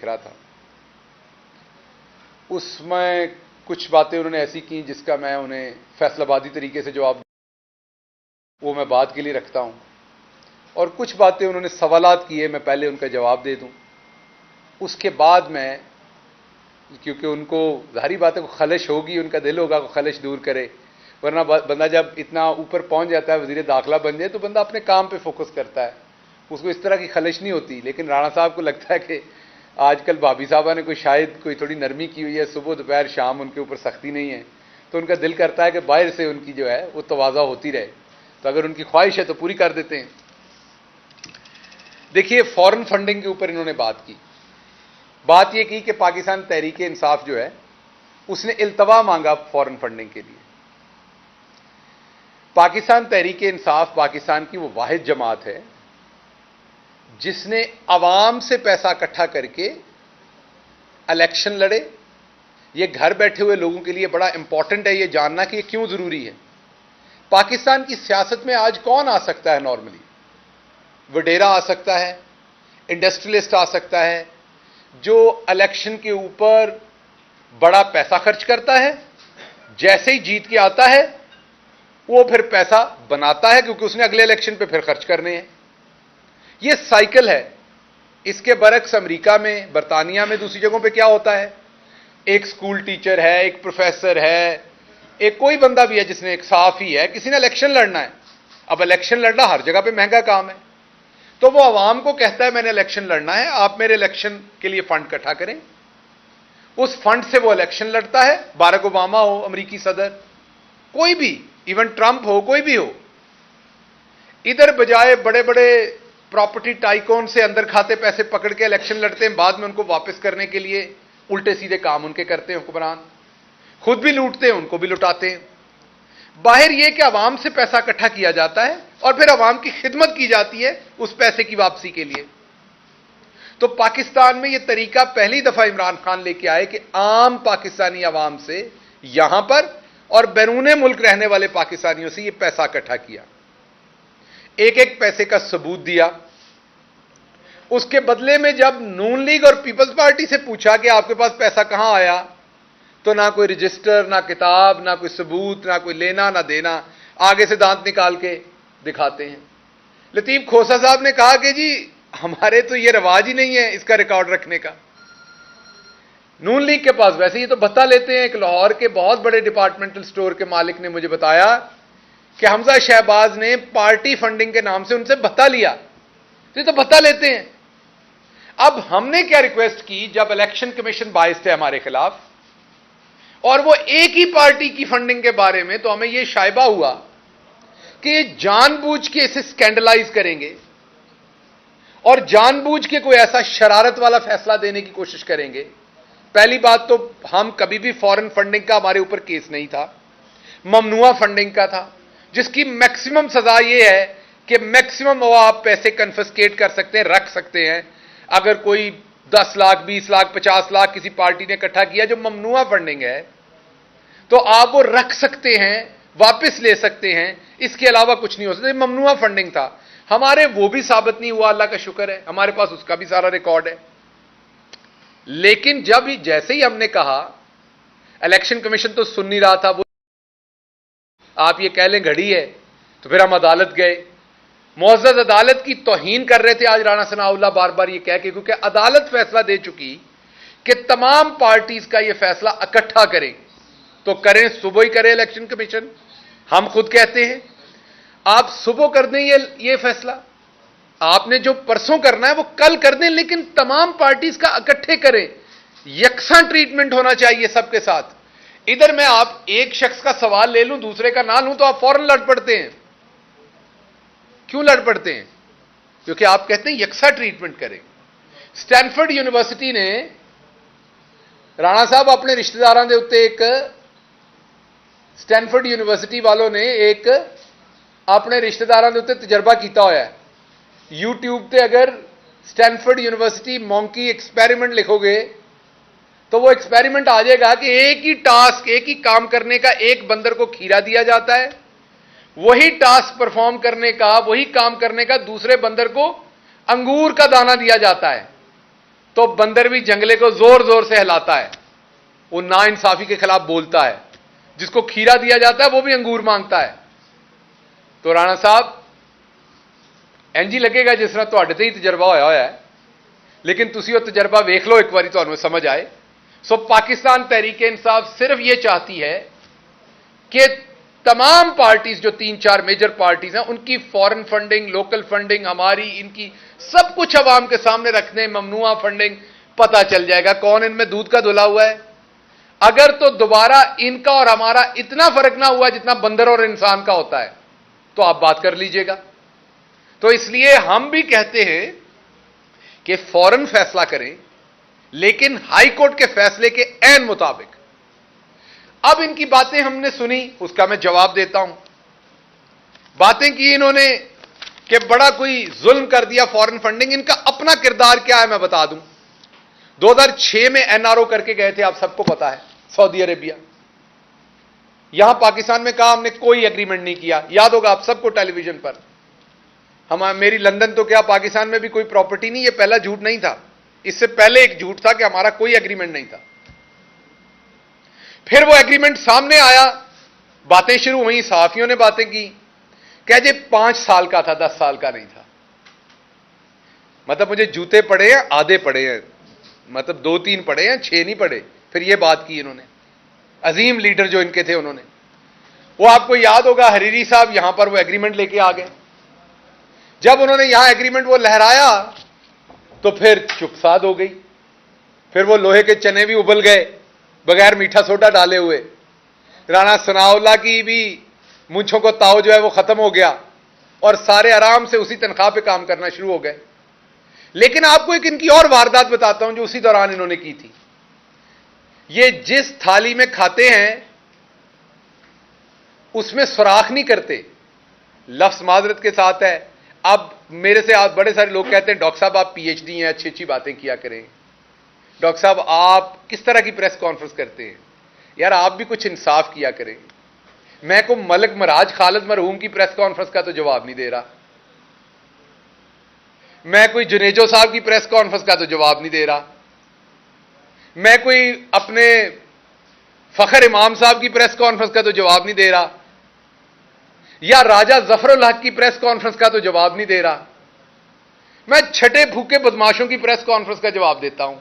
देख रहा था, उसमें कुछ बातें उन्होंने ऐसी की जिसका मैं उन्हें फैसलाबादी तरीके से जवाब, वो मैं बात के लिए रखता हूं, और कुछ बातें उन्होंने सवालात किए, मैं पहले उनका जवाब दे दूं, उसके बाद मैं, क्योंकि उनको जाहिर बात है, खलश होगी, उनका दिल होगा वो खलश दूर करे, वरना बंदा जब इतना ऊपर पहुंच जाता है, वजीर दाखिला बन जाए, तो बंदा अपने काम पे फोकस करता है, उसको इस तरह की खलश नहीं होती। लेकिन राणा साहब को लगता है कि आजकल भाभी साहबा ने शायद कोई थोड़ी नरमी की हुई है, सुबह दोपहर शाम उनके ऊपर सख्ती नहीं है, तो उनका दिल करता है कि बाहर से उनकी जो है वो तवाज़ा होती रहे, तो अगर उनकी ख्वाहिश है तो पूरी कर देते हैं। देखिए, फॉरेन फंडिंग के ऊपर इन्होंने बात की, बात यह की कि पाकिस्तान तहरीक इंसाफ जो है उसने इल्तवा मांगा फॉरेन फंडिंग के लिए। पाकिस्तान तहरीक इंसाफ पाकिस्तान की वो वाहिद जमात है जिसने अवाम से पैसा इकट्ठा करके इलेक्शन लड़े। ये घर बैठे हुए लोगों के लिए बड़ा इंपॉर्टेंट है ये जानना कि ये क्यों जरूरी है। पाकिस्तान की सियासत में आज कौन आ सकता है? नॉर्मली वडेरा आ सकता है, इंडस्ट्रियलिस्ट आ सकता है, जो इलेक्शन के ऊपर बड़ा पैसा खर्च करता है, जैसे ही जीत के आता है वो फिर पैसा बनाता है क्योंकि उसने अगले इलेक्शन पे फिर खर्च करने हैं। ये साइकिल है। इसके बरक्स अमेरिका में, बरतानिया में, दूसरी जगहों पे क्या होता है, एक स्कूल टीचर है, एक प्रोफेसर है, एक कोई बंदा भी है जिसने एक साफ ही है, किसी ने इलेक्शन लड़ना है। अब इलेक्शन लड़ना हर जगह पे महंगा काम है, तो वो आवाम को कहता है मैंने इलेक्शन लड़ना है, आप मेरे इलेक्शन के लिए फंड इकट्ठा करें। उस फंड से वो इलेक्शन लड़ता है। बाराक ओबामा हो, अमेरिकी सदर, कोई भी, इवन ट्रंप हो, कोई भी हो, इधर बजाय बड़े बड़े प्रॉपर्टी टाइकॉन से अंदर खाते पैसे पकड़ के इलेक्शन लड़ते हैं, बाद में उनको वापस करने के लिए उल्टे सीधे काम उनके करते हैं हुक्मरान, खुद भी लूटते हैं, उनको भी लुटाते हैं। बाहर यह कि अवाम से पैसा इकट्ठा किया जाता है और फिर अवाम की खिदमत की जाती है उस पैसे की वापसी के लिए। तो पाकिस्तान में यह तरीका पहली दफा इमरान खान लेके आए कि आम पाकिस्तानी अवाम से, यहां पर और बैरूने मुल्क रहने वाले पाकिस्तानियों से यह पैसा इकट्ठा किया, एक एक पैसे का सबूत दिया। उसके बदले में जब नून लीग और पीपल्स पार्टी से पूछा कि आपके पास पैसा कहां आया, तो ना कोई रजिस्टर, ना किताब, ना कोई सबूत, ना कोई लेना ना देना, आगे से दांत निकाल के दिखाते हैं। लतीफ खोसा साहब ने कहा कि जी हमारे तो ये रिवाज ही नहीं है इसका रिकॉर्ड रखने का। नून लीग के पास वैसे ही तो भत्ता लेते हैं। एक लाहौर के बहुत बड़े डिपार्टमेंटल स्टोर के मालिक ने मुझे बताया कि हमजा शहबाज ने पार्टी फंडिंग के नाम से उनसे भत्ता लिया, तो ये तो भत्ता लेते हैं। अब हमने क्या रिक्वेस्ट की, जब इलेक्शन कमीशन बाइस थे हमारे खिलाफ और वो एक ही पार्टी की फंडिंग के बारे में, तो हमें यह शायबा हुआ कि जानबूझ के इसे स्कैंडलाइज करेंगे और जानबूझ के कोई ऐसा शरारत वाला फैसला देने की कोशिश करेंगे। पहली बात तो हम कभी भी फॉरेन फंडिंग का हमारे ऊपर केस नहीं था, ममनुआ फंडिंग का था, जिसकी मैक्सिमम सजा यह है कि मैक्सिमम वो आप पैसे कन्फिस्केट कर सकते हैं, रख सकते हैं। अगर कोई 10 लाख, 20 लाख, 50 लाख किसी पार्टी ने इकट्ठा किया जो ममनुआ फंडिंग है, तो आप वो रख सकते हैं, वापस ले सकते हैं, इसके अलावा कुछ नहीं हो सकता। ममनुआ फंडिंग था हमारे, वो भी साबित नहीं हुआ, अल्लाह का शुक्र है, हमारे पास उसका भी सारा रिकॉर्ड है। लेकिन जब जैसे ही हमने कहा, इलेक्शन कमीशन तो सुन नहीं रहा था, वो आप ये कह लें घड़ी है, तो फिर हम अदालत गए। मुअज़्ज़ज़ अदालत की तौहीन कर रहे थे आज राणा सनाउल्लाह बार बार ये कह के, क्योंकि अदालत फैसला दे चुकी कि तमाम पार्टीज का ये फैसला इकट्ठा करें, तो करें, सुबह ही करें इलेक्शन कमीशन। हम खुद कहते हैं आप सुबह कर दें ये फैसला, आपने जो परसों करना है वो कल कर दें, लेकिन तमाम पार्टीज का इकट्ठे करें, यकसा ट्रीटमेंट होना चाहिए सबके साथ। इधर मैं आप एक शख्स का सवाल ले लूं, दूसरे का ना लूं, तो आप फौरन लड़ पड़ते हैं। क्यों लड़ पड़ते हैं? क्योंकि आप कहते हैं यकसा ट्रीटमेंट करें। स्टैनफोर्ड यूनिवर्सिटी ने, राणा साहब अपने रिश्तेदारों के उत्ते एक, स्टैनफोर्ड यूनिवर्सिटी वालों ने एक अपने रिश्तेदारों के उत्ते तजर्बा किया होया है। यूट्यूब पे अगर स्टैनफोर्ड यूनिवर्सिटी मॉन्की एक्सपेरिमेंट लिखोगे तो वो एक्सपेरिमेंट आ जाएगा कि एक ही टास्क, एक ही काम करने का एक बंदर को खीरा दिया जाता है, वही टास्क परफॉर्म करने का, वही काम करने का दूसरे बंदर को अंगूर का दाना दिया जाता है। तो बंदर भी जंगले को जोर जोर से हिलाता है, वो नाइंसाफी के खिलाफ बोलता है। जिसको खीरा दिया जाता है वो भी अंगूर मांगता है। तो राणा साहब, इंज ही लगेगा जिस तरह तुहाडे ते ही तजर्बा होया होया है, लेकिन तुसी वो तजर्बा वेख लो एक बारी, तुहानू समझ आए। सो पाकिस्तान तहरीक इंसाफ सिर्फ ये चाहती है कि तमाम पार्टीज, जो 3-4 मेजर पार्टीज हैं, उनकी फॉरेन फंडिंग, लोकल फंडिंग, हमारी, इनकी सब कुछ अवाम के सामने रखने, ममनुआ फंडिंग, पता चल जाएगा कौन इनमें दूध का धुला हुआ है। अगर तो दोबारा इनका और हमारा इतना फर्क ना हुआ जितना बंदर और इंसान का होता है, तो आप बात कर लीजिएगा। तो इसलिए हम भी कहते हैं कि फौरन फैसला करें, लेकिन हाई कोर्ट के फैसले के ऐन मुताबिक। अब इनकी बातें हमने सुनी, उसका मैं जवाब देता हूं। बातें की इन्होंने कि बड़ा कोई जुल्म कर दिया फॉरेन फंडिंग। इनका अपना किरदार क्या है मैं बता दूं। 2006 में एनआरओ करके गए थे, आप सबको पता है, सऊदी अरेबिया। यहां पाकिस्तान में कहा हमने कोई एग्रीमेंट नहीं किया, याद होगा आप सबको टेलीविजन पर। मेरी लंदन तो क्या, पाकिस्तान में भी कोई प्रॉपर्टी नहीं। यह पहला झूठ नहीं था, इससे पहले एक झूठ था कि हमारा कोई एग्रीमेंट नहीं था। फिर वो एग्रीमेंट सामने आया, बातें शुरू हुई, सहाफियों ने बातें की, कह जे 5 साल का था, 10 साल का नहीं था। मतलब मुझे जूते पड़े हैं, आधे पड़े हैं, मतलब 2-3 पड़े हैं, 6 नहीं पड़े। फिर ये बात की इन्होंने, अजीम लीडर जो इनके थे उन्होंने। वो आपको याद होगा, हरीरी साहब यहां पर वो एग्रीमेंट लेके आ गए। जब उन्होंने यहां एग्रीमेंट वो लहराया तो फिर चुपसाद हो गई। फिर वो लोहे के चने भी उबल गए बगैर मीठा सोडा डाले हुए। राणा सनाउल्लाह की भी मूंछों को ताव जो है वो खत्म हो गया और सारे आराम से उसी तनख्वाह पे काम करना शुरू हो गए। लेकिन आपको एक इनकी और वारदात बताता हूं जो उसी दौरान इन्होंने की थी। ये जिस थाली में खाते हैं उसमें सुराख नहीं करते, लफ्ज माजरत के साथ है। अब मेरे से आप बड़े सारे लोग कहते हैं डॉक्टर साहब आप पीएचडी हैं, अच्छी अच्छी बातें किया करें, डॉक्टर साहब आप किस तरह की प्रेस कॉन्फ्रेंस करते हैं, यार आप भी कुछ इंसाफ किया करें। मैं को मलिक मराज खालिद मरहूम की प्रेस कॉन्फ्रेंस का तो जवाब नहीं दे रहा, मैं कोई जुनेजो साहब की प्रेस कॉन्फ्रेंस का तो जवाब नहीं दे रहा, मैं कोई अपने फखर इमाम साहब की प्रेस कॉन्फ्रेंस का तो जवाब नहीं दे रहा, या राजा जफरुल हक की प्रेस कॉन्फ्रेंस का तो जवाब नहीं दे रहा। मैं छठे भूखे बदमाशों की प्रेस कॉन्फ्रेंस का जवाब देता हूं।